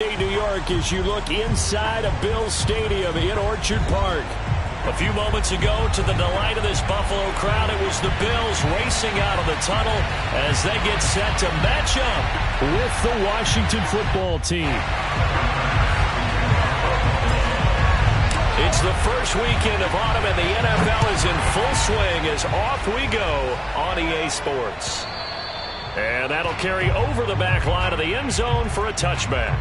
New York, as you look inside of Bills Stadium in Orchard Park. A few moments ago, to the delight of this Buffalo crowd, it was the Bills racing out of the tunnel as they get set to match up with the Washington football team. It's the first weekend of autumn, and the NFL is in full swing as off we go on EA Sports. And that'll carry over the back line of the end zone for a touchback.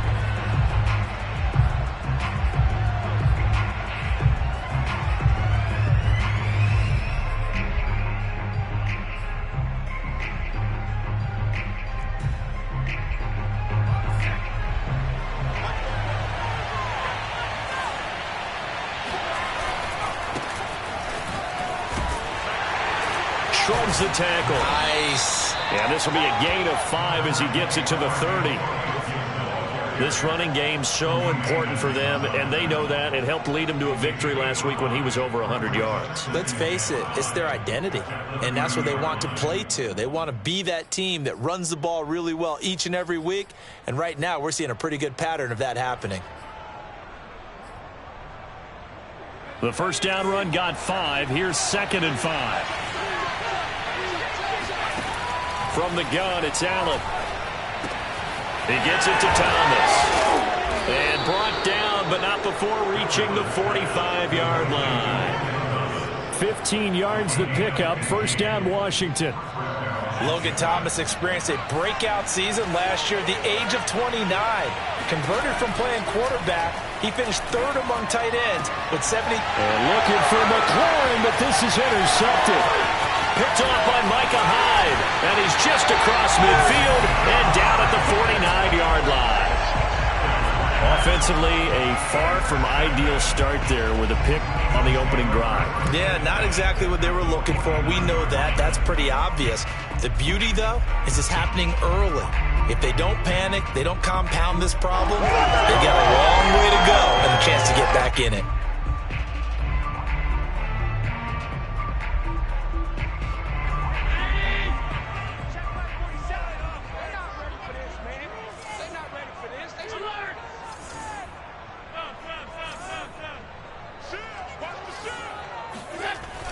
Shrugs the tackle. Nice. And this will be a gain of 5 as he gets it to the 30. This running game's so important for them, and they know that. It helped lead him to a victory last week when he was over 100 yards. Let's face it, it's their identity, and that's what they want to play to. They want to be that team that runs the ball really well each and every week, and right now we're seeing a pretty good pattern of that happening. The first down run got 5. Here's 2nd and 5. From the gun, it's Allen. He gets it to Thomas. And brought down, but not before reaching the 45-yard line. 15 yards the pickup. First down, Washington. Logan Thomas experienced a breakout season last year at the age of 29. Converted from playing quarterback, he finished 3rd among tight ends with 70. And looking for McLaurin, but this is intercepted. Picked off by Micah Hyde, and he's just across midfield and down at the 49-yard line. Offensively, a far from ideal start there with a pick on the opening drive. Yeah, not exactly what they were looking for. We know that. That's pretty obvious. The beauty, though, is it's happening early. If they don't panic, they don't compound this problem, they got a long way to go and a chance to get back in it.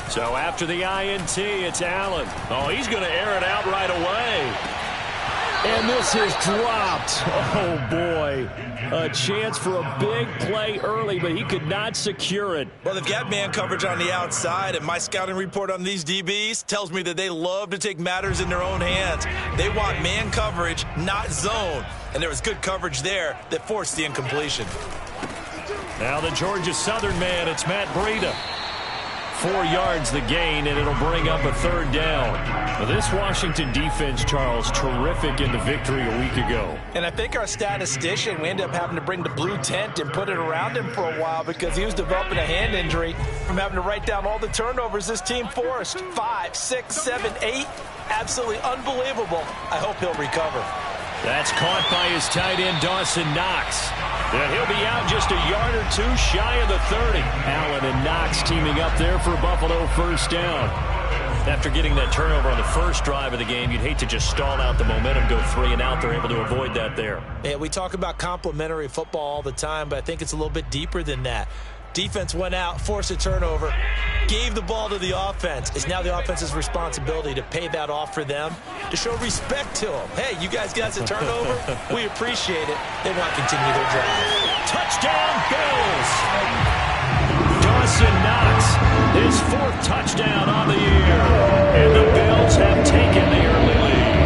So after the INT, it's Allen. Oh, he's going to air it out right away. And this is dropped. Oh, boy. A chance for a big play early, but he could not secure it. Well, they've got man coverage on the outside, and my scouting report on these DBs tells me that they love to take matters in their own hands. They want man coverage, not zone. And there was good coverage there that forced the incompletion. Now the Georgia Southern man, it's Matt Breida. 4 yards the gain, and it'll bring up a 3rd down. Now this Washington defense, Charles, terrific in the victory a week ago. And I think our statistician, we ended up having to bring the blue tent and put it around him for a while because he was developing a hand injury from having to write down all the turnovers this team forced. 5, 6, 7, 8. Absolutely unbelievable. I hope he'll recover. That's caught by his tight end, Dawson Knox. And he'll be out just a yard or 2 shy of the 30. Allen and Knox teaming up there for Buffalo first down. After getting that turnover on the first drive of the game, you'd hate to just stall out the momentum, go 3 and out. They're able to avoid that there. Yeah, we talk about complementary football all the time, but I think it's a little bit deeper than that. Defense went out, forced a turnover, gave the ball to the offense. It's now the offense's responsibility to pay that off for them, to show respect to them. Hey, you guys got a turnover? We appreciate it. They want to continue their drive. Touchdown, Bills! Dawson Knox, his 4th touchdown on the year. And the Bills have taken the early lead.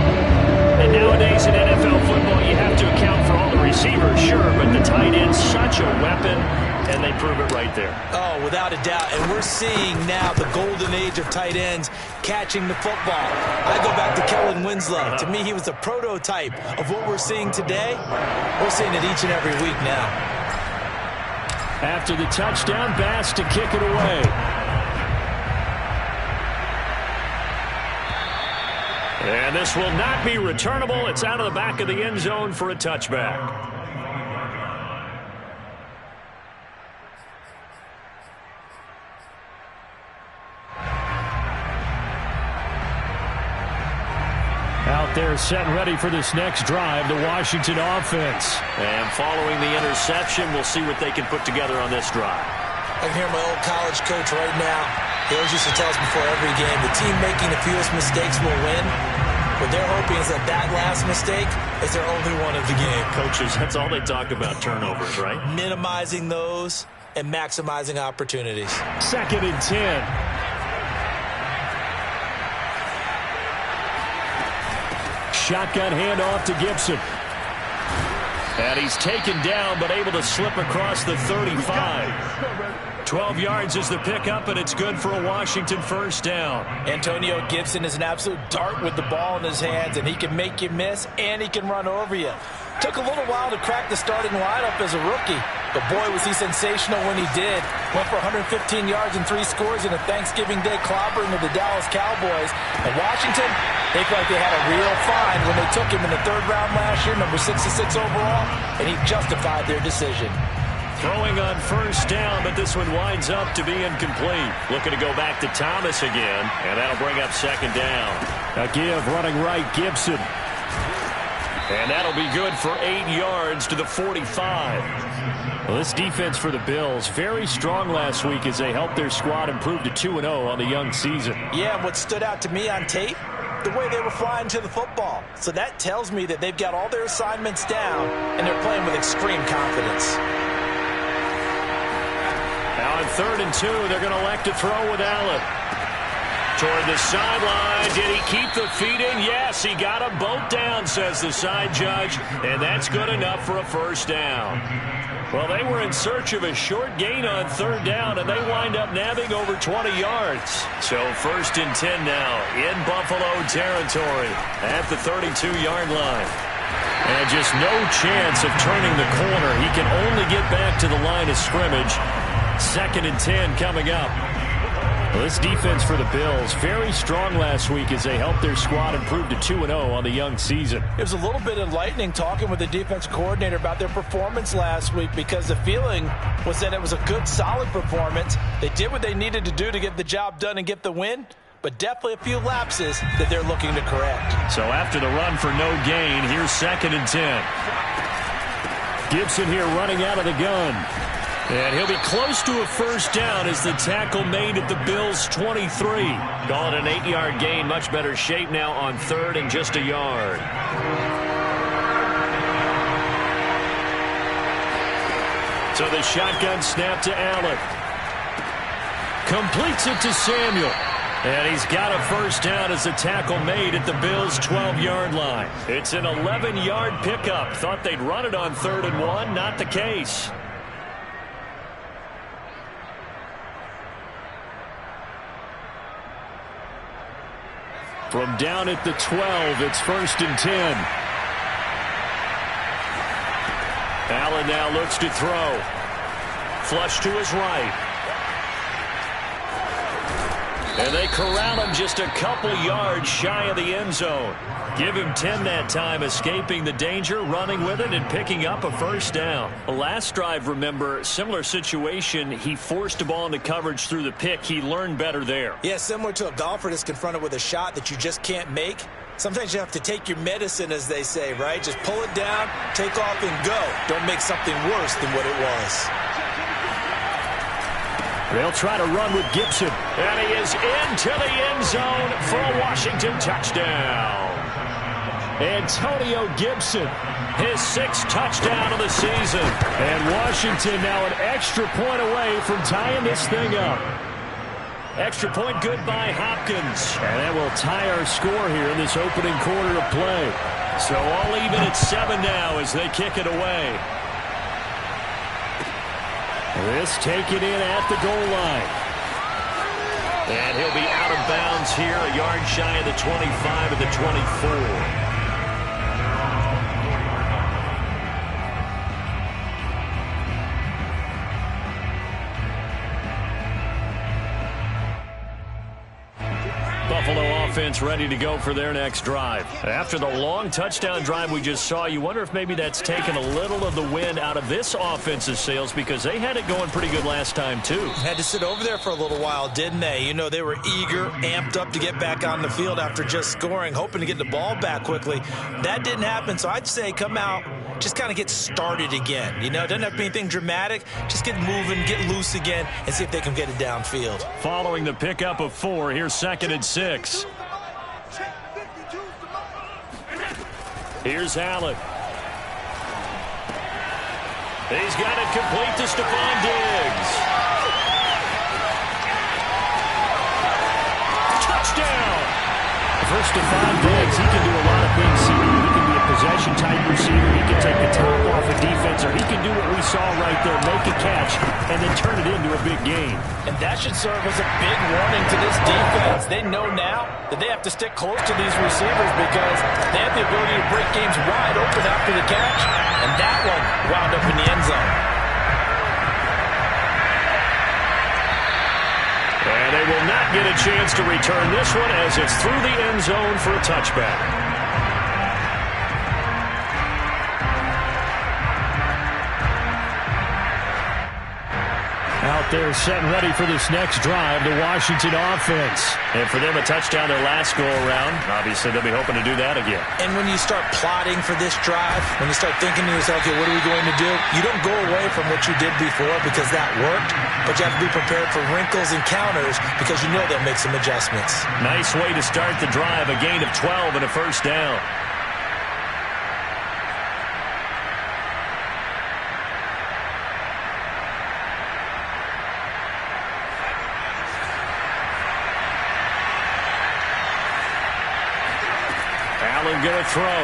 And nowadays in NFL football, you have to account for all the receivers, sure, but the tight end's such a weapon. And they prove it right there. Oh, without a doubt. And we're seeing now the golden age of tight ends catching the football. I go back to Kellen Winslow. To me, he was a prototype of what we're seeing today. We're seeing it each and every week now. After the touchdown, Bass to kick it away. And this will not be returnable. It's out of the back of the end zone for a touchback. Out there here set and ready for this next drive, the Washington offense. And following the interception, we'll see what they can put together on this drive. I can hear my old college coach right now. He always used to tell us before every game, the team making the fewest mistakes will win. What they're hoping is that that last mistake is their only one of the game. Coaches, that's all they talk about, turnovers, right? Minimizing those and maximizing opportunities. 2nd and 10. Shotgun handoff to Gibson. And he's taken down, but able to slip across the 35. 12 yards is the pickup, and it's good for a Washington first down. Antonio Gibson is an absolute dart with the ball in his hands, and he can make you miss, and he can run over you. Took a little while to crack the starting lineup as a rookie, but boy, was he sensational when he did. Went for 115 yards and 3 scores in a Thanksgiving Day clobbering of the Dallas Cowboys. And Washington, they felt like they had a real find when they took him in the 3rd round last year, number 66 overall, and he justified their decision. Throwing on first down, but this one winds up to be incomplete. Looking to go back to Thomas again, and that'll bring up 2nd down. A give running right, Gibson. And that'll be good for 8 yards to the 45. Well, this defense for the Bills, very strong last week as they helped their squad improve to 2-0 on the young season. Yeah, and what stood out to me on tape, the way they were flying to the football. So that tells me that they've got all their assignments down, and they're playing with extreme confidence. Now on 3rd and 2, they're going to elect to throw with Allen. Toward the sideline. Did he keep the feet in? Yes, he got them both down, says the side judge, and that's good enough for a first down. Well, they were in search of a short gain on 3rd down, and they wind up nabbing over 20 yards. So 1st and 10 now in Buffalo territory at the 32-yard line. And just no chance of turning the corner. He can only get back to the line of scrimmage. 2nd and 10 coming up. Well, this defense for the Bills, very strong last week as they helped their squad improve to 2-0 on the young season. It was a little bit enlightening talking with the defense coordinator about their performance last week, because the feeling was that it was a good, solid performance. They did what they needed to do to get the job done and get the win, but definitely a few lapses that they're looking to correct. So after the run for no gain, here's 2nd and 10. Gibson here running out of the gun. And he'll be close to a first down as the tackle made at the Bills' 23. Call it an 8-yard gain. Much better shape now on 3rd and just a yard. So the shotgun snap to Allen. Completes it to Samuel. And he's got a first down as the tackle made at the Bills' 12-yard line. It's an 11-yard pickup. Thought they'd run it on 3rd and 1. Not the case. From down at the 12, it's 1st and 10. Allen now looks to throw. Flush to his right. And they corral him just a couple yards shy of the end zone. Give him 10 that time, escaping the danger, running with it, and picking up a first down. Last drive, remember, similar situation. He forced the ball into coverage through the pick. He learned better there. Yeah, similar to a golfer that's confronted with a shot that you just can't make. Sometimes you have to take your medicine, as they say, right? Just pull it down, take off, and go. Don't make something worse than what it was. They'll try to run with Gibson. And he is into the end zone for a Washington touchdown. Antonio Gibson, his 6th touchdown of the season. And Washington now an extra point away from tying this thing up. Extra point good by Hopkins. And that will tie our score here in this opening quarter of play. So all even at 7 now as they kick it away. This taken in at the goal line. And he'll be out of bounds here, a yard shy of the 25 of the 24. offense ready to go for their next drive. After the long touchdown drive we just saw, you wonder if maybe that's taken a little of the wind out of this offense's sails because they had it going pretty good last time too. Had to sit over there for a little while, didn't they? You know, they were eager, amped up to get back on the field after just scoring, hoping to get the ball back quickly. That didn't happen, so I'd say come out, just kind of get started again. You know, it doesn't have to be anything dramatic. Just get moving, get loose again, and see if they can get it downfield. Following the pickup of 4, here's 2nd and 6. Here's Allen. He's got it complete to Stephon Diggs. Touchdown! For Stephon Diggs, he can do a lot of things here. He can be a possession-type receiver. He can take the top off a defense, or he can do what we saw right there, make a catch, and then turn it into a big game. And that should serve as a big warning to this defense. They know now that they have to stick close to these receivers because they have the ability to break games wide open after the catch, and that one wound up in the end zone. And they will not get a chance to return this one as it's through the end zone for a touchback. Out there set and ready for this next drive, the Washington offense. And for them, a touchdown their last go-around. Obviously, they'll be hoping to do that again. And when you start plotting for this drive, when you start thinking to yourself, okay, what are we going to do? You don't go away from what you did before because that worked, but you have to be prepared for wrinkles and counters because you know they'll make some adjustments. Nice way to start the drive, a gain of 12 and a first down. Going to throw.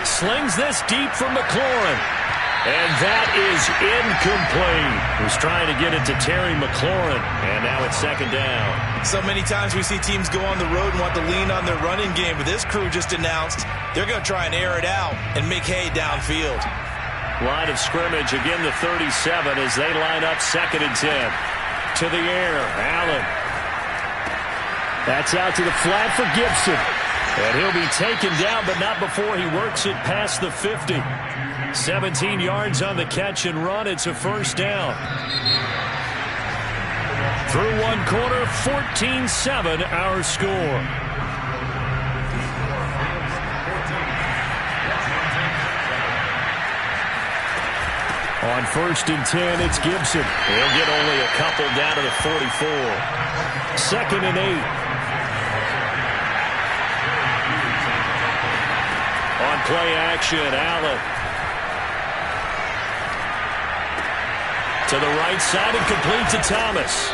Slings this deep for McLaurin. And that is incomplete. He's trying to get it to Terry McLaurin. And now it's 2nd down. So many times we see teams go on the road and want to lean on their running game, but this crew just announced they're going to try and air it out and make hay downfield. Line of scrimmage, again the 37 as they line up 2nd and 10. To the air, Allen. That's out to the flat for Gibson. And he'll be taken down, but not before he works it past the 50. 17 yards on the catch and run. It's a first down. Through one quarter, 14-7 our score. On 1st and 10, it's Gibson. He'll get only a couple down to the 44. 2nd and 8. On play action, Allen. To the right side and complete to Thomas.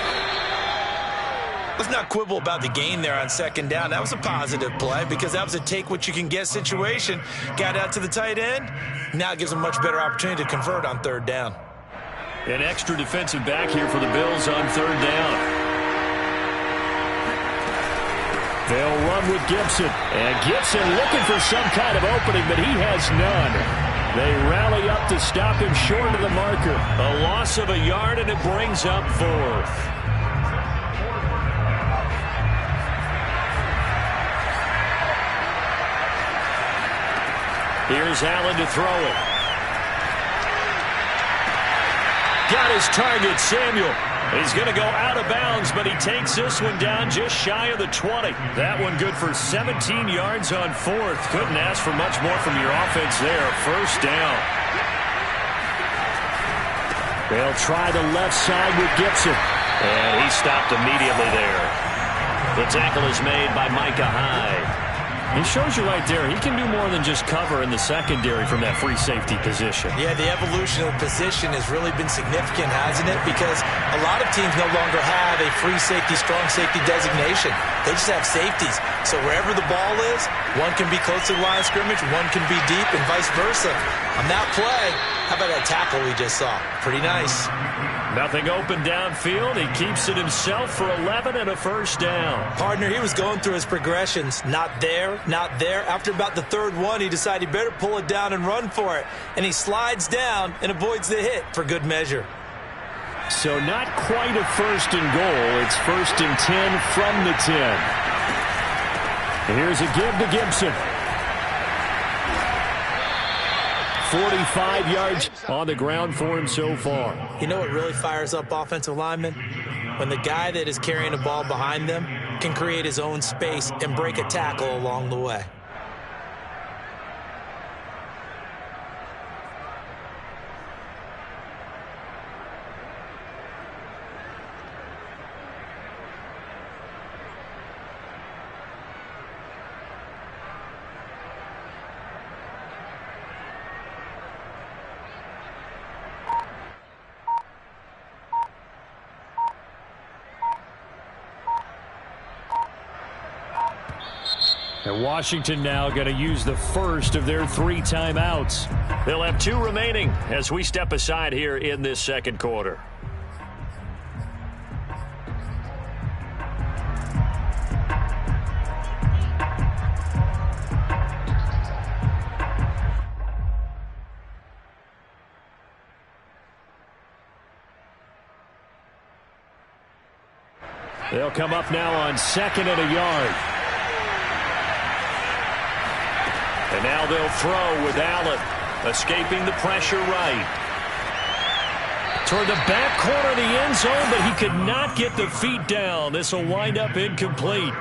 Let's not quibble about the gain there on 2nd down. That was a positive play because that was a take-what-you-can-get situation. Got out to the tight end. Now it gives them a much better opportunity to convert on 3rd down. An extra defensive back here for the Bills on 3rd down. They'll run with Gibson. And Gibson looking for some kind of opening, but he has none. They rally up to stop him short of the marker. A loss of a yard, and it brings up 4th. Here's Allen to throw it. Got his target, Samuel. He's going to go out of bounds, but he takes this one down just shy of the 20. That one good for 17 yards on 4th. Couldn't ask for much more from your offense there. First down. They'll try the left side with Gibson. And he stopped immediately there. The tackle is made by Micah Hyde. He shows you right there, he can do more than just cover in the secondary from that free safety position. Yeah, the evolution of the position has really been significant, hasn't it? Because a lot of teams no longer have a free safety, strong safety designation. They just have safeties. So wherever the ball is, one can be close to the line of scrimmage, one can be deep, and vice versa. On that play, how about that tackle we just saw? Pretty nice. Nothing open downfield. He keeps it himself for 11 and a first down. Partner, he was going through his progressions. Not there, not there. After about the 3rd one, he decided he better pull it down and run for it. And he slides down and avoids the hit for good measure. So not quite a 1st and goal. It's 1st and 10 from the 10. Here's a give to Gibson. 45 yards on the ground for him so far. You know what really fires up offensive linemen? When the guy that is carrying the ball behind them can create his own space and break a tackle along the way. And Washington now going to use the first of their 3 timeouts. They'll have 2 remaining as we step aside here in this second quarter. They'll come up now on 2nd and a yard. And now they'll throw with Allen, escaping the pressure right. Toward the back corner of the end zone, but he could not get the feet down. This will wind up incomplete.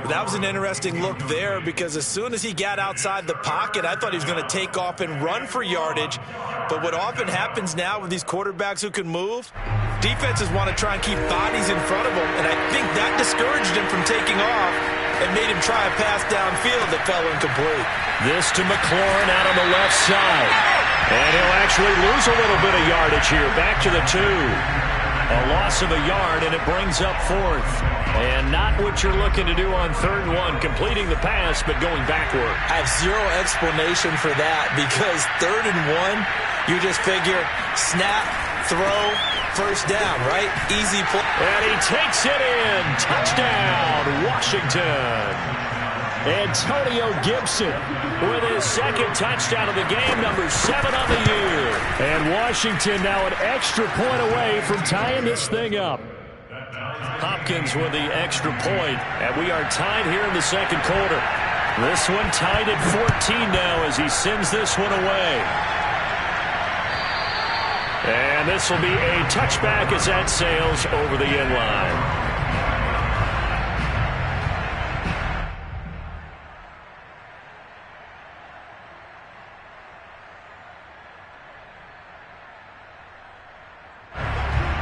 That was an interesting look there because as soon as he got outside the pocket, I thought he was going to take off and run for yardage. But what often happens now with these quarterbacks who can move, defenses want to try and keep bodies in front of them, and I think that discouraged him from taking off and made him try a pass downfield that fell incomplete. This to McLaurin out on the left side. And he'll actually lose a little bit of yardage here. Back to the 2. A loss of a yard, and it brings up 4th. And not what you're looking to do on 3rd and 1, completing the pass, but going backward. I have zero explanation for that because 3rd and 1, you just figure snap, throw, first down, right? Easy play. And he takes it in. Touchdown, Washington. Antonio Gibson with his 2nd touchdown of the game, number 7 on the year. And Washington now an extra point away from tying this thing up. Hopkins with the extra point, and we are tied here in the second quarter. This one tied at 14 now as he sends this one away. And this will be a touchback as that sails over the end line.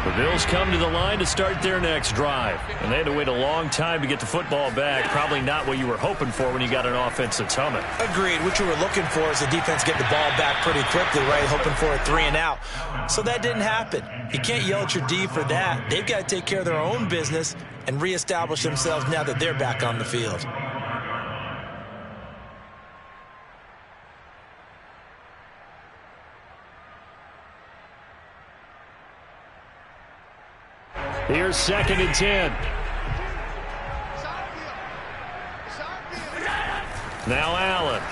The Bills come to the line to start their next drive. And they had to wait a long time to get the football back. Probably not what you were hoping for when you got an offense that's humming. Agreed. What you were looking for is the defense get the ball back pretty quickly, right? Hoping for a 3 and out. So that didn't happen. You can't yell at your D for that. They've got to take care of their own business and reestablish themselves now that they're back on the field. Here's 2nd and 10. Now Allen.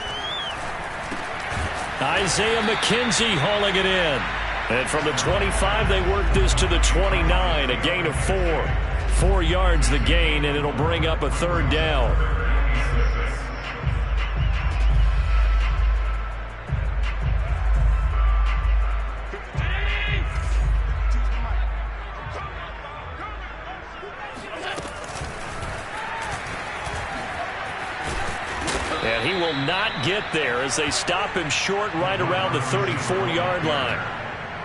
Isaiah McKenzie hauling it in. And from the 25, they work this to the 29, a gain of 4. 4 yards the gain, and it'll bring up a 3rd down. And he will not get there as they stop him short right around the 34-yard line.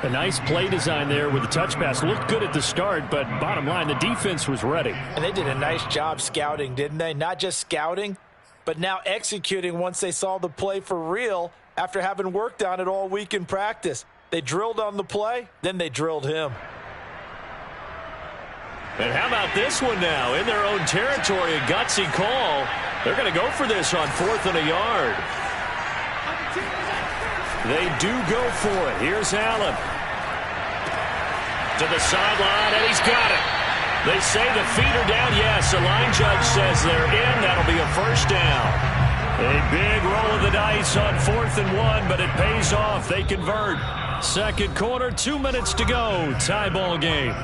A nice play design there with the touch pass. Looked good at the start, but bottom line, the defense was ready. And they did a nice job scouting, didn't they? Not just scouting, but now executing once they saw the play for real after having worked on it all week in practice. They drilled on the play, then they drilled him. And how about this one now? In their own territory, a gutsy call. They're going to go for this on 4th and a yard. They do go for it. Here's Allen. To the sideline, and he's got it. They say the feet are down. Yes, the line judge says they're in. That'll be a first down. A big roll of the dice on 4th and 1, but it pays off. They convert. Second quarter, 2 minutes to go. Tie ball game.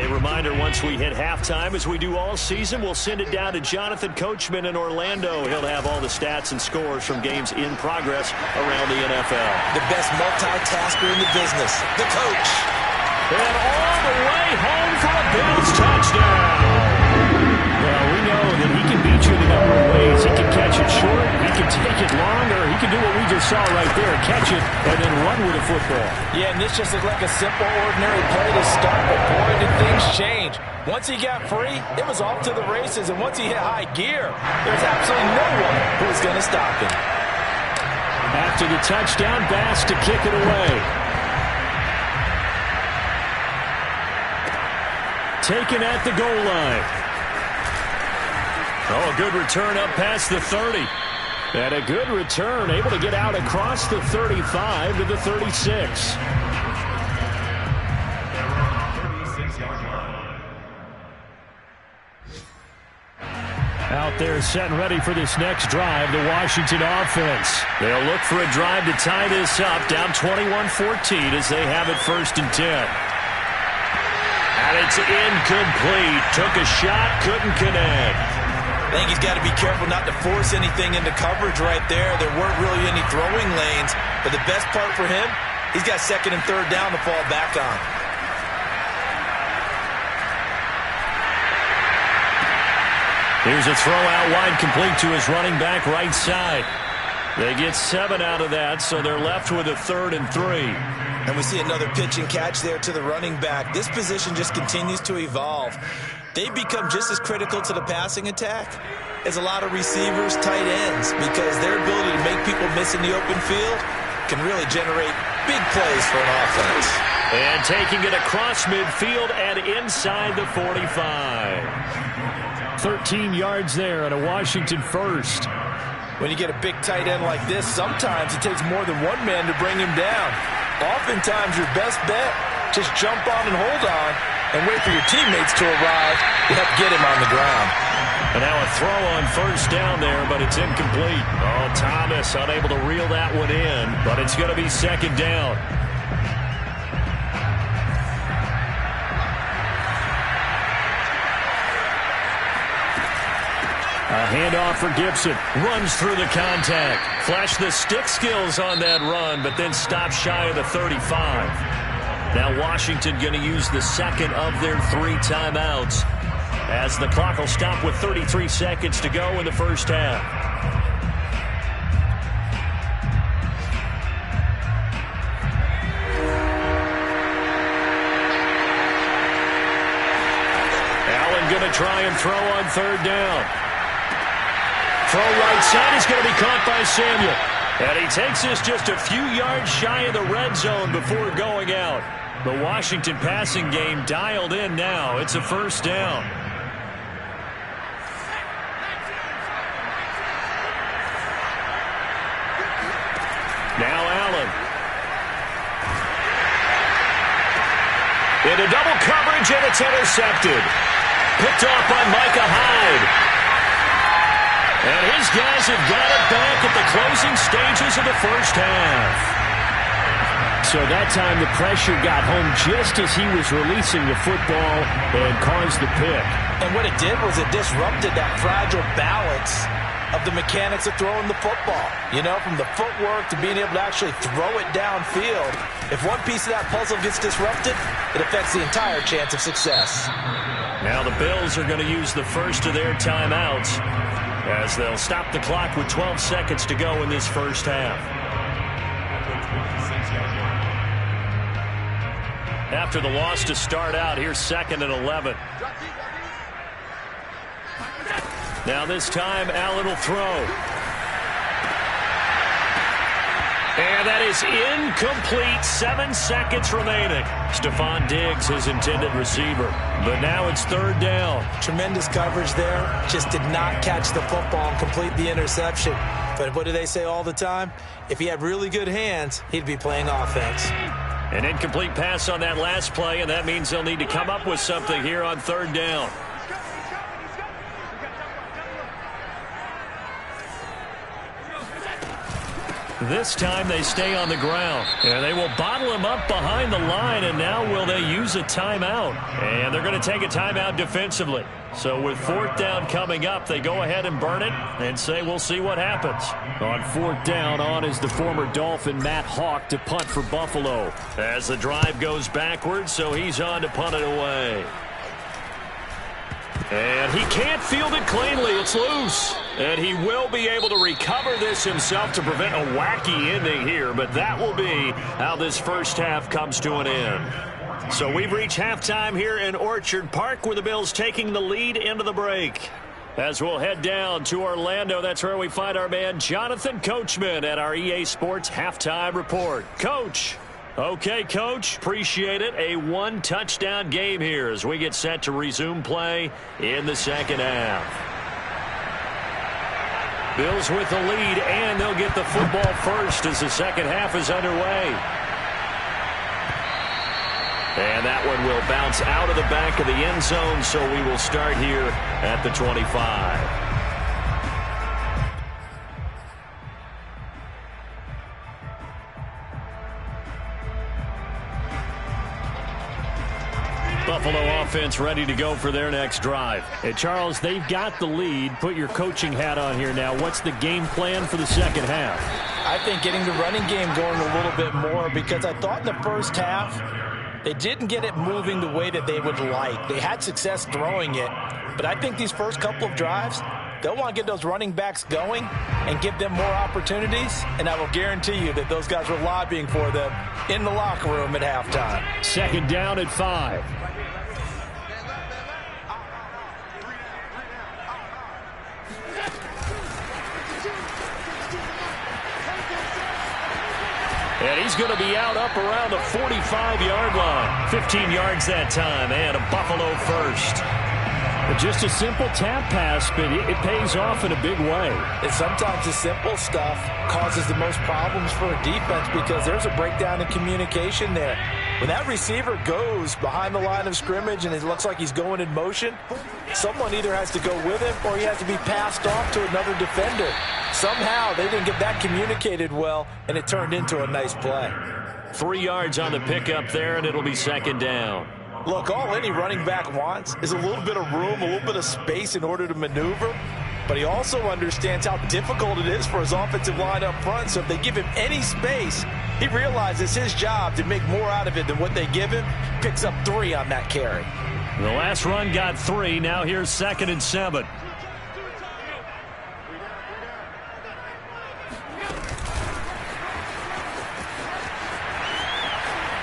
A reminder, once we hit halftime, as we do all season, we'll send it down to Jonathan Coachman in Orlando. He'll have all the stats and scores from games in progress around the NFL. The best multitasker in the business, the coach. And all the way home for a Bills touchdown. Well, we know that he can beat you in a number of ways. He can catch it short, he can take it long, or he can do what we just saw right there, catch it and then run with the football. Yeah, and this just looked like a simple, ordinary play to start, but boy, did things change. Once he got free, it was off to the races, and once he hit high gear, there's absolutely no one who was going to stop him. After the touchdown, Bass to kick it away. Taken at the goal line. Oh, a good return up past the 30. And a good return, able to get out across the 35 to the 36. Out there set and ready for this next drive, the Washington offense. They'll look for a drive to tie this up, down 21-14 as they have it 1st and 10. And it's incomplete. Took a shot, couldn't connect. I think he's got to be careful not to force anything into coverage right there. There weren't really any throwing lanes. But the best part for him, he's got 2nd and 3rd down to fall back on. Here's a throw out wide, complete to his running back right side. They get 7 out of that, so they're left with a 3rd and 3. And we see another pitch and catch there to the running back. This position just continues to evolve. They become just as critical to the passing attack as a lot of receivers, tight ends, because their ability to make people miss in the open field can really generate big plays for an offense. And taking it across midfield and inside the 45. 13 yards there and a Washington first. When you get a big tight end like this, sometimes it takes more than one man to bring him down. Oftentimes your best bet, just jump on and hold on and wait for your teammates to arrive to help get him on the ground. And now a throw on 1st down there, but it's incomplete. Oh, Thomas unable to reel that one in, but it's going to be 2nd down. A handoff for Gibson. Runs through the contact. Flashed the stick skills on that run, but then stopped shy of the 35. Now Washington going to use the 2nd of their 3 timeouts as the clock will stop with 33 seconds to go in the 1st half. Allen going to try and throw on 3rd down. Throw right side is going to be caught by Samuel. And he takes this just a few yards shy of the red zone before going out. The Washington passing game dialed in now. It's a 1st down. Now Allen. Into double coverage, and it's intercepted. Picked off by Micah Hyde. And his guys have got it back at the closing stages of the 1st half. So that time the pressure got home just as he was releasing the football and caused the pick. And what it did was it disrupted that fragile balance of the mechanics of throwing the football. You know, from the footwork to being able to actually throw it downfield. If one piece of that puzzle gets disrupted, it affects the entire chance of success. Now the Bills are going to use the 1st of their timeouts as they'll stop the clock with 12 seconds to go in this 1st half. After the loss to start out, here's 2nd and 11. Now this time, Allen will throw. And that is incomplete. 7 seconds remaining. Stephon Diggs, his intended receiver. But now it's 3rd down. Tremendous coverage there. Just did not catch the football and complete the interception. But what do they say all the time? If he had really good hands, he'd be playing offense. An incomplete pass on that last play, and that means they'll need to come up with something here on 3rd down. This time they stay on the ground. And they will bottle him up behind the line, and now will they use a timeout? And they're going to take a timeout defensively. So with fourth down coming up, they go ahead and burn it and say we'll see what happens. On fourth down, on is the former Dolphin Matt Hawk to punt for Buffalo. As the drive goes backwards, so he's on to punt it away. And he can't field it cleanly. It's loose. And he will be able to recover this himself to prevent a wacky ending here. But that will be how this first half comes to an end. So we've reached halftime here in Orchard Park, where the Bills taking the lead into the break. As we'll head down to Orlando, that's where we find our man Jonathan Coachman at our EA Sports Halftime Report. Coach. Okay, Coach, appreciate it. A one-touchdown game here as we get set to resume play in the second half. Bills with the lead, and they'll get the football first as the second half is underway. And that one will bounce out of the back of the end zone, so we will start here at the 25. Buffalo offense ready to go for their next drive. Hey, Charles, they've got the lead. Put your coaching hat on here now. What's the game plan for the second half? I think getting the running game going a little bit more, because I thought in the first half they didn't get it moving the way that they would like. They had success throwing it, but I think these first couple of drives, they'll want to get those running backs going and give them more opportunities, and I will guarantee you that those guys were lobbying for them in the locker room at halftime. Second down at 5. And he's going to be out up around the 45-yard line. 15 yards that time, and a Buffalo first. Just a simple tap pass, but it pays off in a big way. And sometimes the simple stuff causes the most problems for a defense, because there's a breakdown in communication there. When that receiver goes behind the line of scrimmage and it looks like he's going in motion, someone either has to go with him or he has to be passed off to another defender. Somehow they didn't get that communicated well, and it turned into a nice play. 3 yards on the pickup there, and it'll be second down. Look, all any running back wants is a little bit of room, a little bit of space in order to maneuver. But he also understands how difficult it is for his offensive line up front. So if they give him any space, he realizes his job to make more out of it than what they give him. Picks up 3 on that carry. The last run got 3. Now here's 2nd and 7.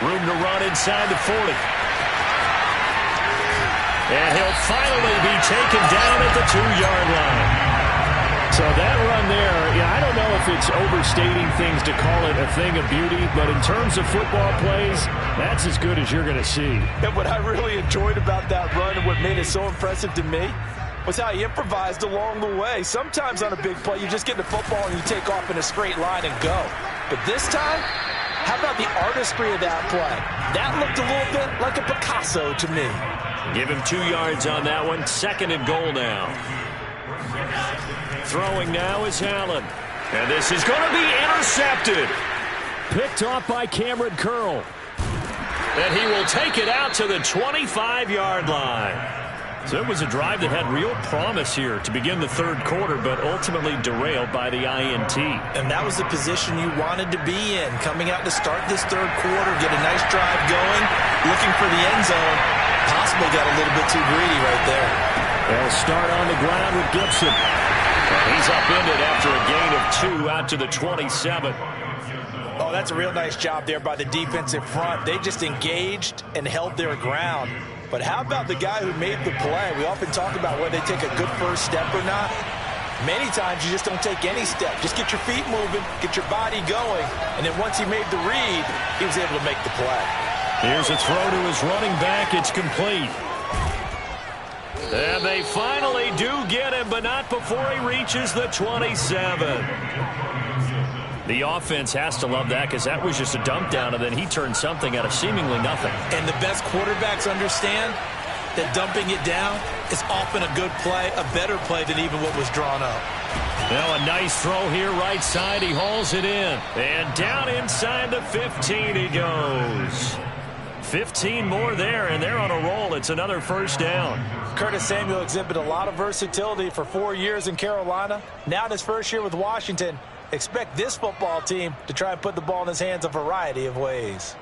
Room to run inside the 40. And he'll finally be taken down at the 2-yard line. So that run there, I don't know if it's overstating things to call it a thing of beauty, but in terms of football plays, that's as good as you're going to see. And what I really enjoyed about that run and what made it so impressive to me was how he improvised along the way. Sometimes on a big play, you just get the football and you take off in a straight line and go. But this time, how about the artistry of that play? That looked a little bit like a Picasso to me. Give him 2 yards on that one. 2nd and goal now. Throwing now is Allen. And this is going to be intercepted. Picked off by Cameron Curl. And he will take it out to the 25-yard line. So it was a drive that had real promise here to begin the third quarter, but ultimately derailed by the INT. And that was the position you wanted to be in, coming out to start this third quarter, get a nice drive going, looking for the end zone. Possibly got a little bit too greedy right there. They'll start on the ground with Gibson. He's upended after a gain of 2 out to the 27. Oh, that's a real nice job there by the defensive front. They just engaged and held their ground. But how about the guy who made the play? We often talk about whether they take a good first step or not. Many times you just don't take any step. Just get your feet moving, get your body going, and then once he made the read, he was able to make the play. Here's a throw to his running back. It's complete. And they finally do get him, but not before he reaches the 27. The offense has to love that, because that was just a dump down, and then he turned something out of seemingly nothing. And the best quarterbacks understand that dumping it down is often a good play, a better play than even what was drawn up. Now a nice throw here right side. He hauls it in. And down inside the 15 he goes. 15 more there, and they're on a roll. It's another first down. Curtis Samuel exhibited a lot of versatility for 4 years in Carolina. Now in his first year with Washington, expect this football team to try and put the ball in his hands a variety of ways.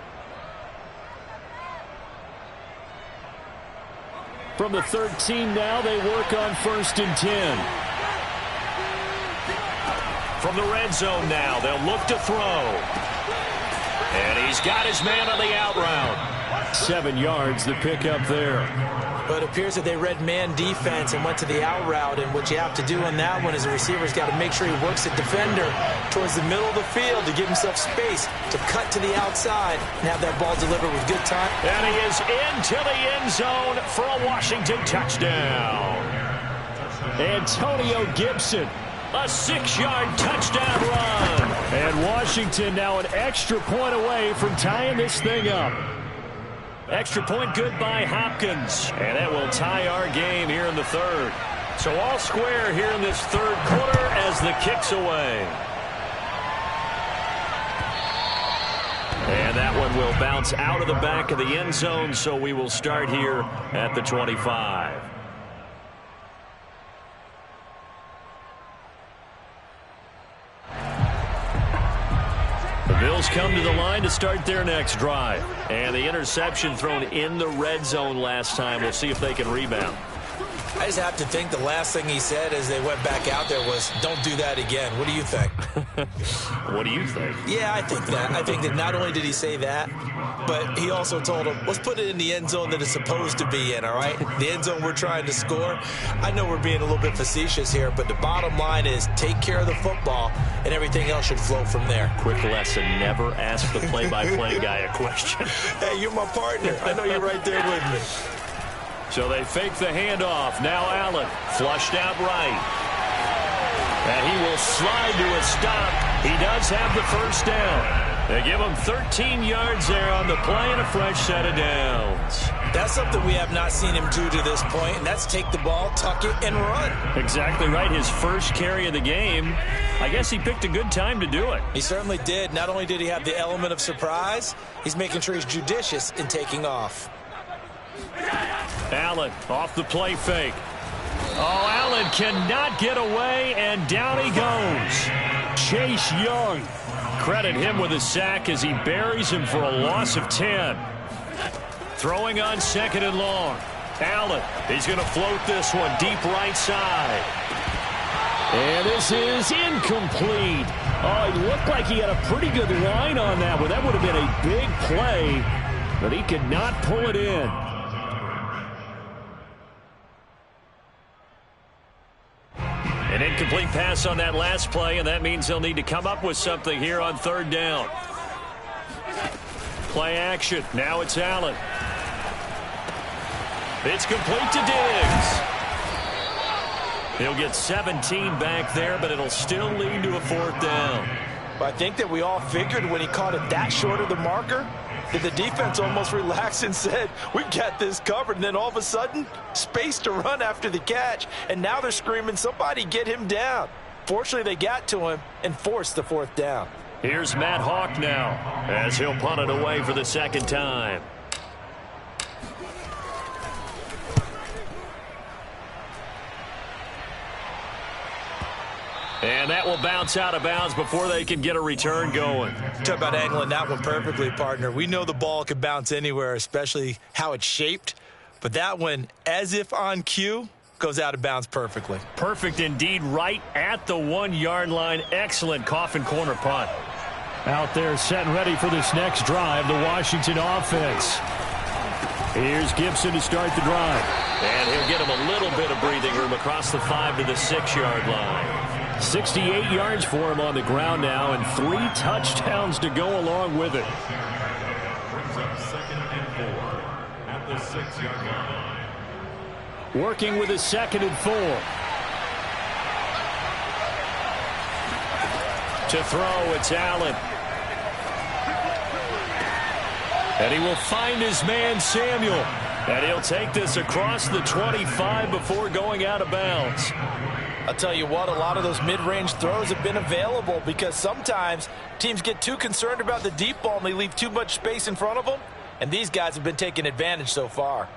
From the 13 now, they work on 1st and 10. From the red zone now, they'll look to throw. And he's got his man on the out route. 7 yards, the pickup there. But it appears that they read man defense and went to the out route, and what you have to do on that one is the receiver's got to make sure he works the defender towards the middle of the field to give himself space to cut to the outside and have that ball delivered with good time. And he is into the end zone for a Washington touchdown. Antonio Gibson, a 6-yard touchdown run. And Washington now an extra point away from tying this thing up. Extra point good by Hopkins. And that will tie our game here in the third. So all square here in this third quarter as the kick's away. And that one will bounce out of the back of the end zone, so we will start here at the 25. The Bills come to the line to start their next drive. And the interception thrown in the red zone last time. We'll see if they can rebound. I just have to think the last thing he said as they went back out there was, don't do that again. What do you think? What do you think? Yeah, I think that. I think that not only did he say that, but he also told him, let's put it in the end zone that it's supposed to be in, all right? The end zone we're trying to score. I know we're being a little bit facetious here, but the bottom line is take care of the football, and everything else should flow from there. Quick lesson, never ask the play-by-play guy a question. Hey, you're my partner. I know you're right there with me. So they fake the handoff. Now Allen flushed out right. And he will slide to a stop. He does have the first down. They give him 13 yards there on the play and a fresh set of downs. That's something we have not seen him do to this point, and that's take the ball, tuck it, and run. Exactly right. His first carry of the game. I guess he picked a good time to do it. He certainly did. Not only did he have the element of surprise, he's making sure he's judicious in taking off. Allen off the play fake. Oh, Allen cannot get away, and down he goes. Chase Young. Credit him with a sack as he buries him for a loss of 10. Throwing on 2nd and long. Allen, he's going to float this one deep right side. And this is incomplete. Oh, he looked like he had a pretty good line on that one. That would have been a big play, but he could not pull it in. An incomplete pass on that last play, and that means they'll need to come up with something here on 3rd down. Play action. Now it's Allen. It's complete to Diggs. He'll get 17 back there, but it'll still lead to a 4th down. I think that we all figured when he caught it that short of the marker, that the defense almost relaxed and said, we got this covered. And then all of a sudden, space to run after the catch. And now they're screaming, somebody get him down. Fortunately, they got to him and forced the 4th down. Here's Matt Hawk now as he'll punt it away for the 2nd time. And that will bounce out of bounds before they can get a return going. Talk about angling that one perfectly, partner. We know the ball can bounce anywhere, especially how it's shaped. But that one, as if on cue, goes out of bounds perfectly. Perfect indeed, right at the 1-yard line. Excellent coffin corner punt. Out there set and ready for this next drive, the Washington offense. Here's Gibson to start the drive. And he'll get him a little bit of breathing room across the 5 to the 6-yard line. 68 yards for him on the ground now, and 3 touchdowns to go along with it. Brings up 2nd and 4 at the 6-yard line. Working with a 2nd and 4. To throw, it's Allen. And he will find his man, Samuel. And he'll take this across the 25 before going out of bounds. I'll tell you what, a lot of those mid-range throws have been available because sometimes teams get too concerned about the deep ball and they leave too much space in front of them, and these guys have been taking advantage so far.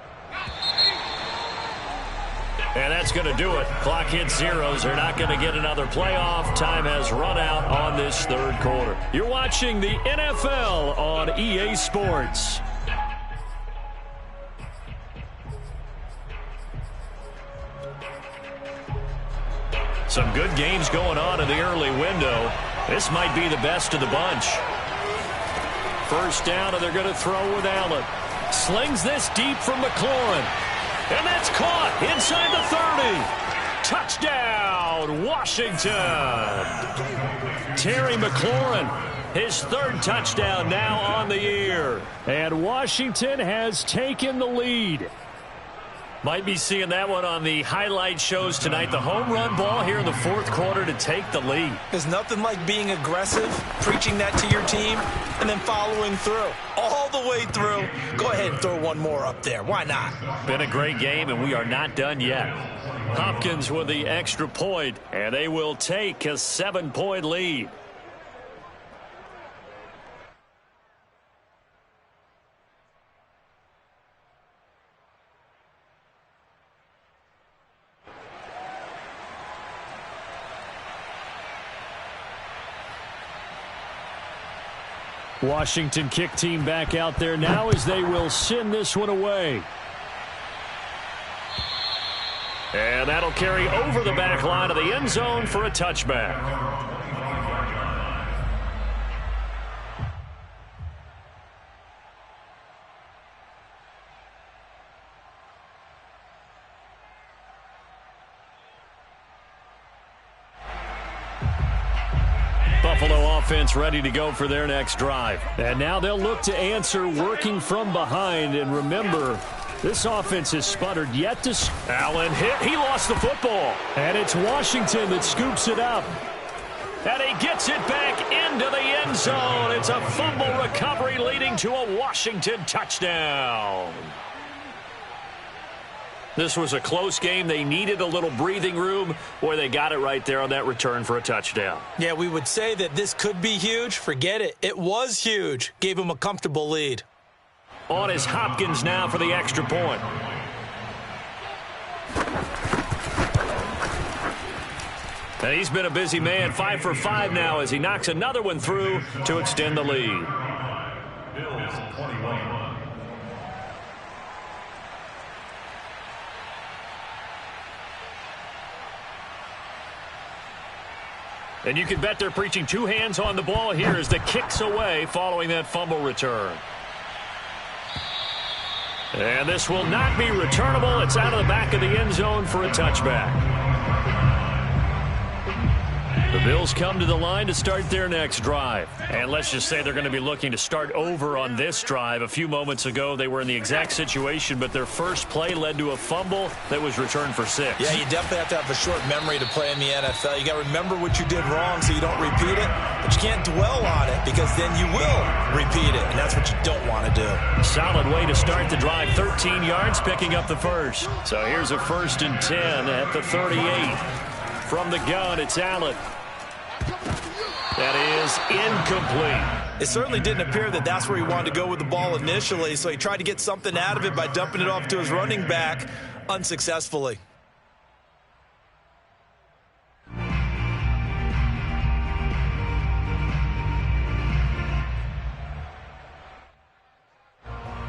And that's going to do it. Clock hits zeros. They're not going to get another playoff. Time has run out on this third quarter. You're watching the NFL on EA Sports. Some good games going on in the early window. This might be the best of the bunch. First down, and they're going to throw with Allen. Slings this deep from McLaurin. And that's caught inside the 30. Touchdown, Washington. Terry McLaurin, his third touchdown now on the year. And Washington has taken the lead. Might be seeing that one on the highlight shows tonight. The home run ball here in the fourth quarter to take the lead. There's nothing like being aggressive, preaching that to your team, and then following through. All the way through. Go ahead and throw one more up there. Why not? Been a great game, and we are not done yet. Hopkins with the extra point, and they will take a 7-point lead. Washington kick team back out there now as they will send this one away. And that'll carry over the back line of the end zone for a touchback. Buffalo offense ready to go for their next drive. And now they'll look to answer working from behind. And remember, this offense has sputtered yet to... Allen hit. He lost the football. And it's Washington that scoops it up. And he gets it back into the end zone. It's a fumble recovery leading to a Washington touchdown. This was a close game. They needed a little breathing room. Boy, they got it right there on that return for a touchdown. Yeah, we would say that this could be huge. Forget it. It was huge. Gave him a comfortable lead. On is Hopkins now for the extra point. And he's been a busy man. 5 for 5 now as he knocks another one through to extend the lead. Bills 21. And you can bet they're preaching two hands on the ball here as the kick's away following that fumble return. And this will not be returnable. It's out of the back of the end zone for a touchback. The Bills come to the line to start their next drive. And let's just say they're going to be looking to start over on this drive. A few moments ago, they were in the exact situation, but their first play led to a fumble that was returned for 6. Yeah, you definitely have to have a short memory to play in the NFL. You got to remember what you did wrong so you don't repeat it, but you can't dwell on it because then you will repeat it, and that's what you don't want to do. Solid way to start the drive. 13 yards, picking up the first. So here's a 1st and 10 at the 38. From the gun, it's Allen. That is incomplete. It certainly didn't appear that that's where he wanted to go with the ball initially, so he tried to get something out of it by dumping it off to his running back unsuccessfully.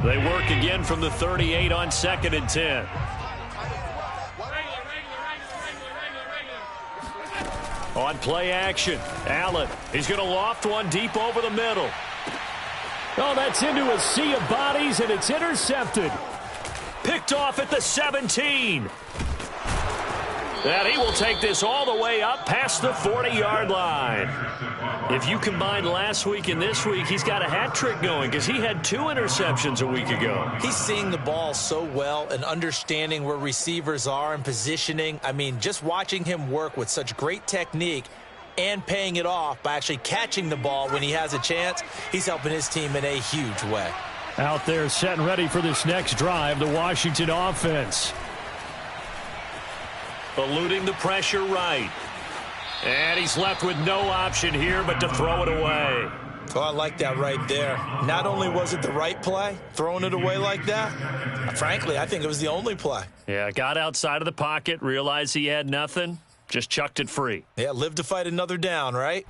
They work again from the 38 on 2nd and 10. On play action, Allen. He's going to loft one deep over the middle. Oh, that's into a sea of bodies, and it's intercepted. Picked off at the 17. And he will take this all the way up past the 40-yard line. If you combine last week and this week, he's got a hat trick going because he had 2 interceptions a week ago. He's seeing the ball so well and understanding where receivers are and positioning. I mean, just watching him work with such great technique and paying it off by actually catching the ball when he has a chance, he's helping his team in a huge way. Out there set and ready for this next drive, the Washington offense. eluding the pressure right. And he's left with no option here but to throw it away. Oh, I like that right there. Not only was it the right play, throwing it away like that, frankly, I think it was the only play. Yeah, got outside of the pocket, realized he had nothing, just chucked it free. Yeah, live to fight another down, right?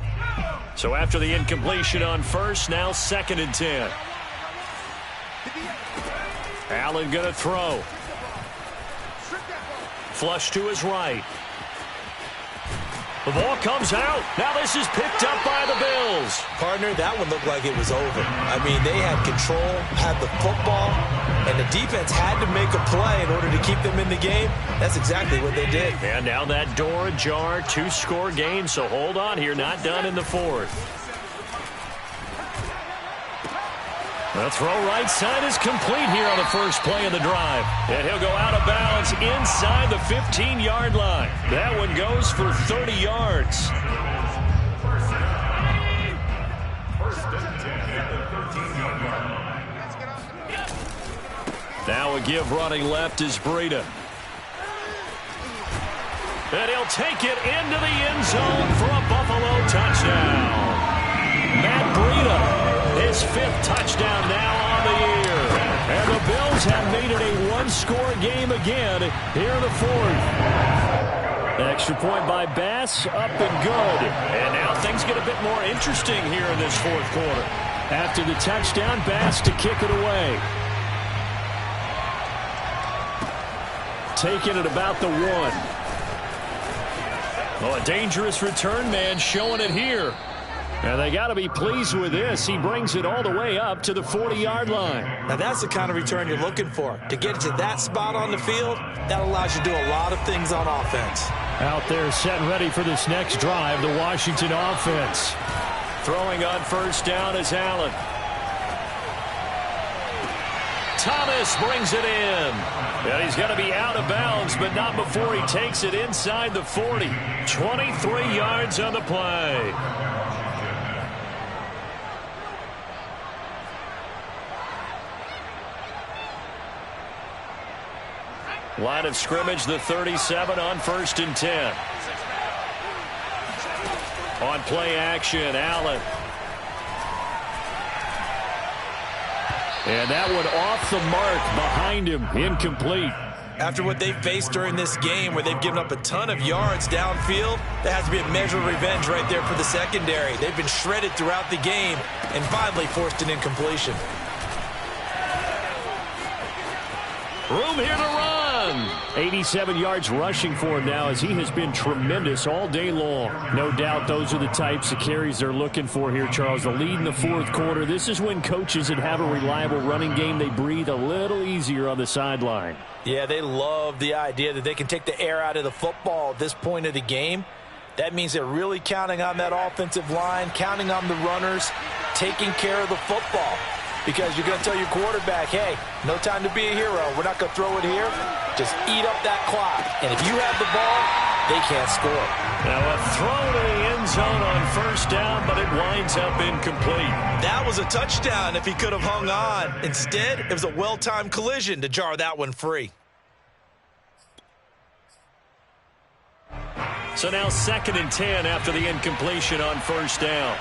So after the incompletion on first, now 2nd and 10. Allen going to throw. Flush to his right. The ball comes out. Now this is picked up by the Bills. Partner, that one looked like it was over. I mean, they had control, had the football, and the defense had to make a play in order to keep them in the game. That's exactly what they did. And now that door ajar, 2-score game, so hold on here, not done in the 4th. The throw right side is complete here on the first play of the drive. And he'll go out of bounds inside the 15-yard line. That one goes for 30 yards. Now a give running left is Breida. And he'll take it into the end zone for a Buffalo touchdown. Matt Breida. His 5th touchdown now on the year. And the Bills have made it a 1-score game again here in the 4th. Extra point by Bass, up and good. And now things get a bit more interesting here in this 4th quarter. After the touchdown, Bass to kick it away. Taking it about the 1. Oh, a dangerous return man showing it here. And they got to be pleased with this. He brings it all the way up to the 40-yard line. Now, that's the kind of return you're looking for. To get to that spot on the field, that allows you to do a lot of things on offense. Out there set ready for this next drive, the Washington offense. Throwing on first down is Allen. Thomas brings it in. And he's going to be out of bounds, but not before he takes it inside the 40. 23 yards on the play. Line of scrimmage, the 37 on 1st and 10. On play action, Allen. And that one off the mark behind him, incomplete. After what they've faced during this game, where they've given up a ton of yards downfield, that has to be a measure of revenge right there for the secondary. They've been shredded throughout the game and finally forced an incompletion. Room here to run. 87 yards rushing for him now, as he has been tremendous all day long. No doubt those are the types of carries they're looking for here, Charles. The lead in the 4th quarter. This is when coaches that have a reliable running game, they breathe a little easier on the sideline. Yeah, they love the idea that they can take the air out of the football at this point of the game. That means they're really counting on that offensive line, counting on the runners, taking care of the football. Because you're going to tell your quarterback, hey, no time to be a hero. We're not going to throw it here. Just eat up that clock. And if you have the ball, they can't score. Now a throw to the end zone on first down, but it winds up incomplete. That was a touchdown if he could have hung on. Instead, it was a well-timed collision to jar that one free. So now 2nd and 10 after the incompletion on first down.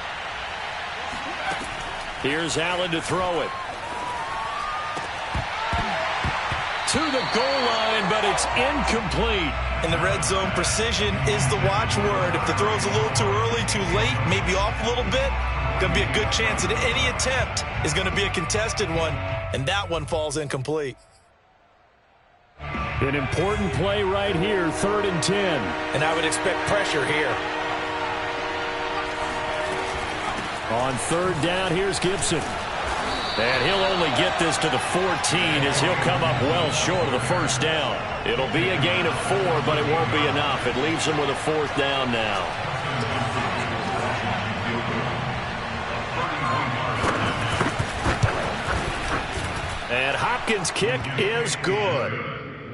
Here's Allen to throw it. To the goal line, but it's incomplete. In the red zone, precision is the watchword. If the throw's a little too early, too late, maybe off a little bit, going to be a good chance that any attempt is going to be a contested one, and that one falls incomplete. An important play right here, 3rd and 10. And I would expect pressure here. On 3rd down, here's Gibson. And he'll only get this to the 14 as he'll come up well short of the first down. It'll be a gain of 4, but it won't be enough. It leaves him with a 4th down now. And Hopkins' kick is good.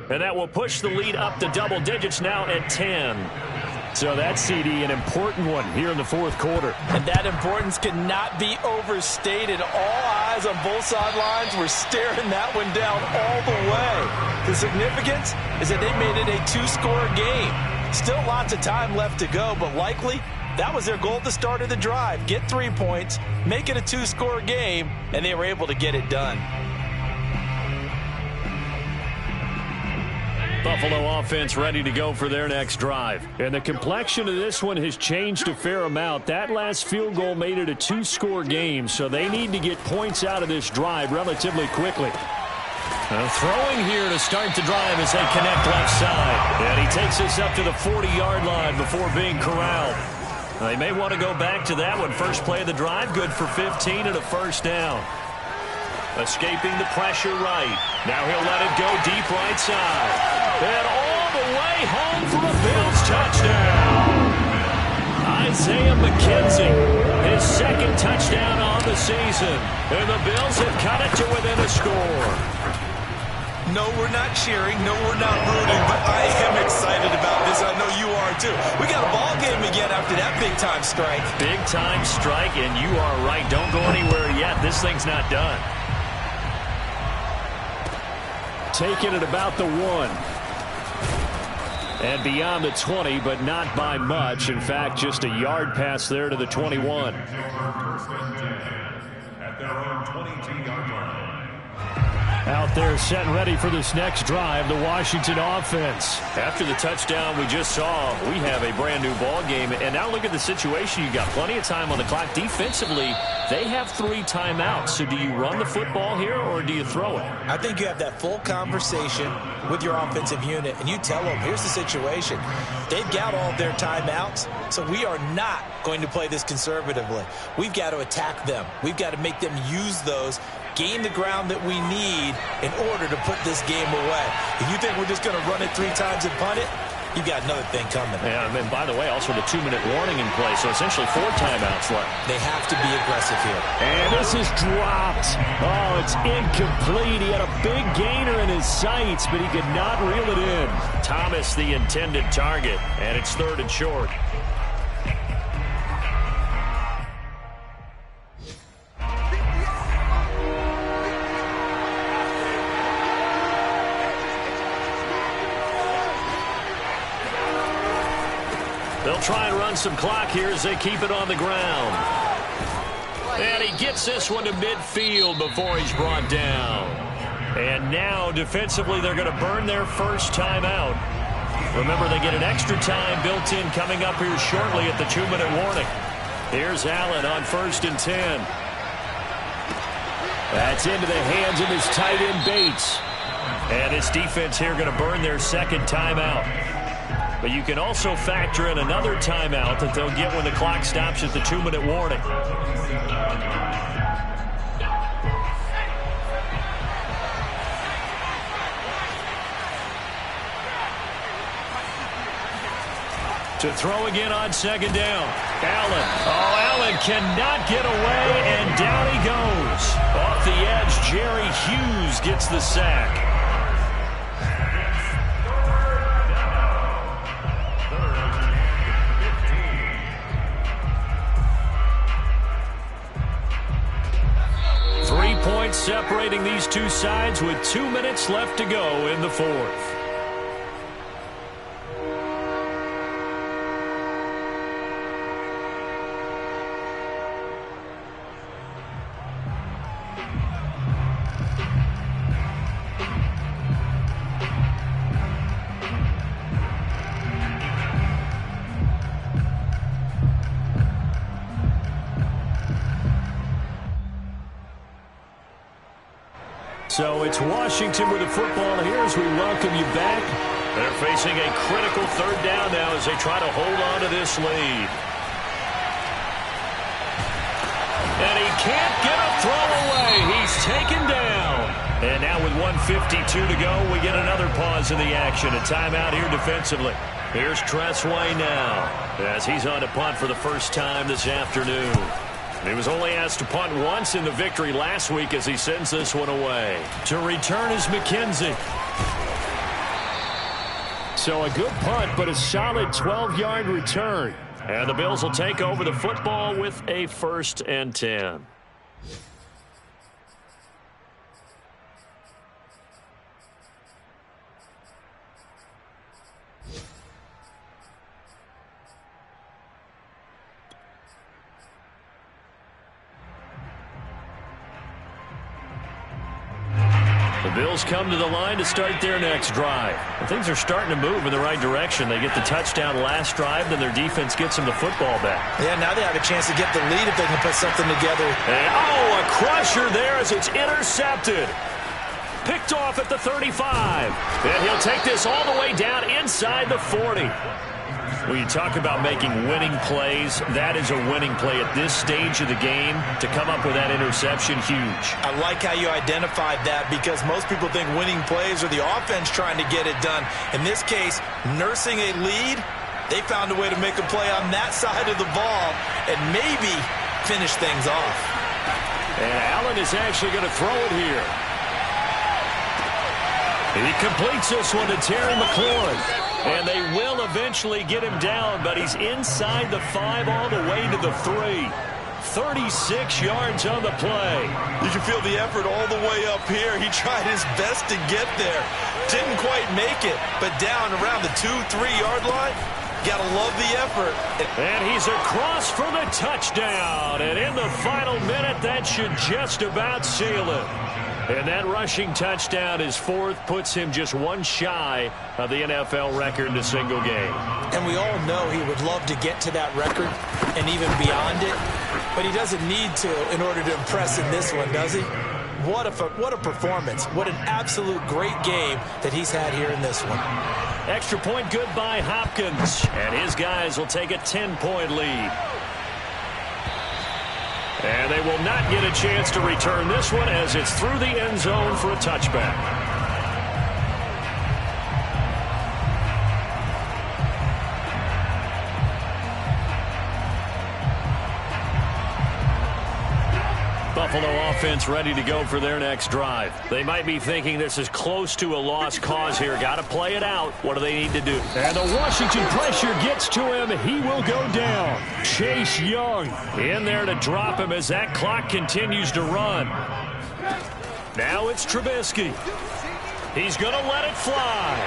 And that will push the lead up to double digits now at 10. So that CD, an important one here in the 4th quarter. And that importance cannot be overstated. All guys on both sidelines were staring that one down all the way. The significance is that they made it a two-score game. Still lots of time left to go, but likely that was their goal at the start of the drive. Get 3 points, make it a two-score game, and they were able to get it done. Buffalo offense ready to go for their next drive. And the complexion of this one has changed a fair amount. That last field goal made it a two-score game, so they need to get points out of this drive relatively quickly. Throwing here to start the drive as they connect left side. And he takes us up to the 40-yard line before being corralled. They may want to go back to that one. First play of the drive, good for 15 and a first down. Escaping the pressure right. Now he'll let it go deep right side. And all the way home for a Bills touchdown. Isaiah McKenzie, his second touchdown on the season. And the Bills have cut it to within a score. No, we're not cheering. No, we're not rooting. But I am excited about this. I know you are, too. We got a ball game again after that big-time strike. Big-time strike, and you are right. Don't go anywhere yet. This thing's not done. Taking it about the 1. And beyond the 20, but not by much. In fact, just a yard pass there to the 21. At their own 22-yard line. Out there set and ready for this next drive, the Washington offense. After the touchdown we just saw, we have a brand new ball game. And now look at the situation. You got plenty of time on the clock. Defensively, they have 3 timeouts. So do you run the football here or do you throw it? I think you have that full conversation with your offensive unit, and you tell them, here's the situation. They've got all their timeouts, so we are not going to play this conservatively. We've got to attack them. We've got to make them use those, gain the ground that we need in order to put this game away. If you think we're just going to run it 3 times and punt it, you got another thing coming. Yeah, and by the way, also the 2-minute warning in play, so essentially 4 timeouts left. They have to be aggressive here. And this is dropped. Oh, it's incomplete. He had a big gainer in his sights, but he could not reel it in. Thomas, the intended target, and it's 3rd and short. They'll try and run some clock here as they keep it on the ground. And he gets this one to midfield before he's brought down. And now, defensively, they're going to burn their first timeout. Remember, they get an extra time built in coming up here shortly at the 2-minute warning. Here's Allen on 1st and 10. That's into the hands of his tight end, Bates. And his defense here going to burn their second timeout. But you can also factor in another timeout that they'll get when the clock stops at the 2-minute warning. To throw again on 2nd down. Allen. Oh, Allen cannot get away, and down he goes. Off the edge, Jerry Hughes gets the sack. Separating these two sides with 2 minutes left to go in the 4th. So it's Washington with the football here as we welcome you back. They're facing a critical 3rd down now as they try to hold on to this lead. And he can't get a throw away. He's taken down. And now with 1:52 to go, we get another pause in the action. A timeout here defensively. Here's Tressway now as he's on to punt for the first time this afternoon. He was only asked to punt once in the victory last week as he sends this one away. To return is McKenzie. So a good punt, but a solid 12-yard return. And the Bills will take over the football with a 1st and 10. The Bills come to the line to start their next drive. And things are starting to move in the right direction. They get the touchdown last drive, then their defense gets them the football back. Yeah, now they have a chance to get the lead if they can put something together. And, oh, a crusher there as it's intercepted. Picked off at the 35. And he'll take this all the way down inside the 40. When you talk about making winning plays, that is a winning play at this stage of the game. To come up with that interception, huge. I like how you identified that because most people think winning plays are the offense trying to get it done. In this case, nursing a lead, they found a way to make a play on that side of the ball and maybe finish things off. And Allen is actually going to throw it here. He completes this one to Terry McLaurin. And they will eventually get him down, but he's inside the 5 all the way to the 3. 36 yards on the play. You can feel the effort all the way up here. He tried his best to get there. Didn't quite make it, but down around the 2-3-yard line. Gotta love the effort. And he's across for the touchdown. And in the final minute, that should just about seal it. And that rushing touchdown, his 4th, puts him just one shy of the NFL record in a single game. And we all know he would love to get to that record and even beyond it, but he doesn't need to in order to impress in this one, does he? What a performance. What an absolute great game that he's had here in this one. Extra point good by Hopkins, and his guys will take a 10-point lead. And they will not get a chance to return this one as it's through the end zone for a touchback. Buffalo offense ready to go for their next drive. They might be thinking this is close to a lost cause here. Got to play it out. What do they need to do? And the Washington pressure gets to him. He will go down. Chase Young in there to drop him as that clock continues to run. Now it's Trubisky. He's going to let it fly.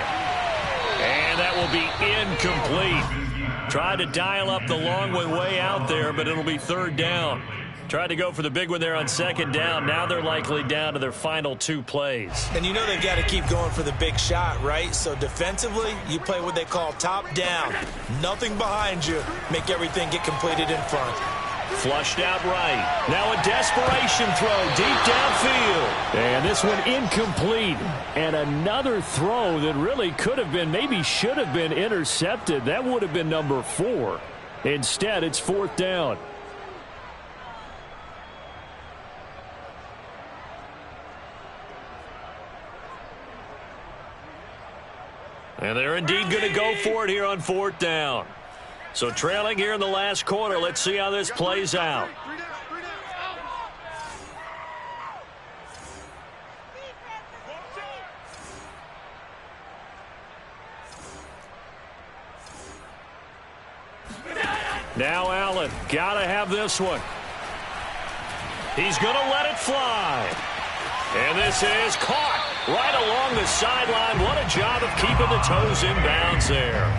And that will be incomplete. Tried to dial up the long one way out there, but it'll be 3rd down. Tried to go for the big one there on 2nd down. Now they're likely down to their final 2 plays. And you know they've got to keep going for the big shot, right? So defensively, you play what they call top down. Nothing behind you. Make everything get completed in front. Flushed out right. Now a desperation throw deep downfield. And this one incomplete. And another throw that really could have been, maybe should have been intercepted. That would have been number 4. Instead, it's 4th down. And they're indeed going to go for it here on 4th down. So trailing here in the last quarter. Let's see how this plays out. Now Allen, got to have this one. He's going to let it fly. And this is caught right along the sideline. What a job of keeping the toes in bounds there.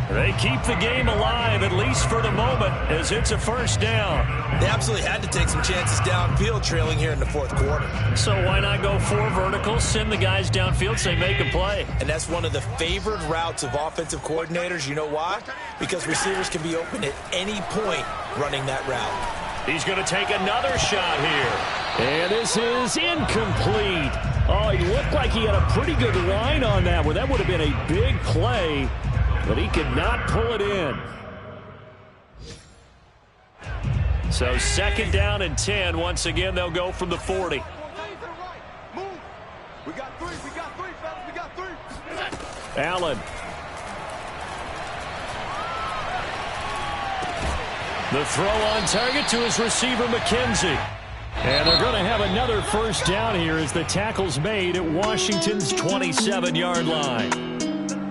They keep the game alive, at least for the moment, as it's a 1st down. They absolutely had to take some chances downfield trailing here in the 4th quarter. So why not go 4 verticals, send the guys downfield, say make a play. And that's one of the favored routes of offensive coordinators. You know why? Because receivers can be open at any point running that route. He's going to take another shot here. And this is incomplete. Oh, he looked like he had a pretty good line on that one. That would have been a big play, but he could not pull it in. So 2nd down and 10. Once again, they'll go from the 40. Allen. The throw on target to his receiver, McKenzie. And they're going to have another 1st down here as the tackle's made at Washington's 27-yard line.